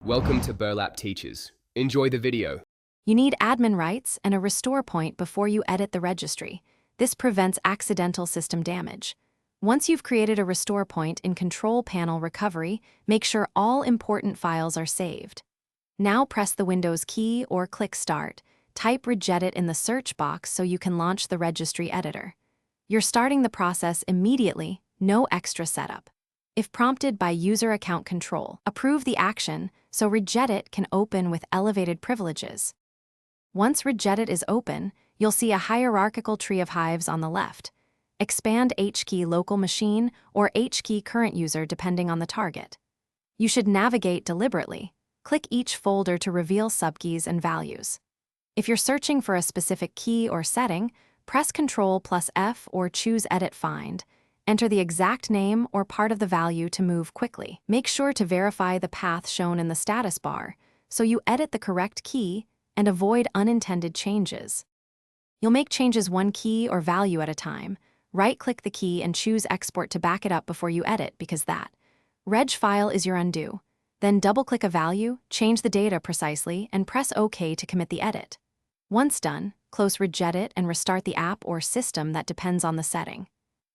Welcome to Burlap Teachers. Enjoy the video. You need admin rights and a restore point before you edit the registry. This prevents accidental system damage. Once you've created a restore point in Control Panel Recovery, make sure all important files are saved. Now press the Windows key or click Start. Type Regedit in the search box so you can launch the Registry Editor. You're starting the process immediately, no extra setup. If prompted by User Account Control, approve the action so Regedit can open with elevated privileges. Once Regedit is open, you'll see a hierarchical tree of hives on the left. Expand H-key local machine or H-key current user depending on the target. You should navigate deliberately. Click each folder to reveal subkeys and values. If you're searching for a specific key or setting, press Ctrl plus F or choose Edit Find. Enter the exact name or part of the value to move quickly. Make sure to verify the path shown in the status bar so you edit the correct key and avoid unintended changes. You'll make changes one key or value at a time. Right-click the key and choose Export to back it up before you edit because that reg file is your undo. Then double-click a value, change the data precisely, and press OK to commit the edit. Once done, close Regedit and restart the app or system that depends on the setting.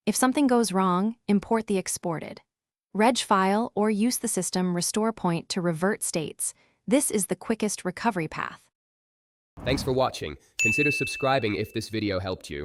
If something goes wrong, import the exported reg file or use the system restore point to revert states. This is the quickest recovery path. Thanks for watching. Consider subscribing if this video helped you.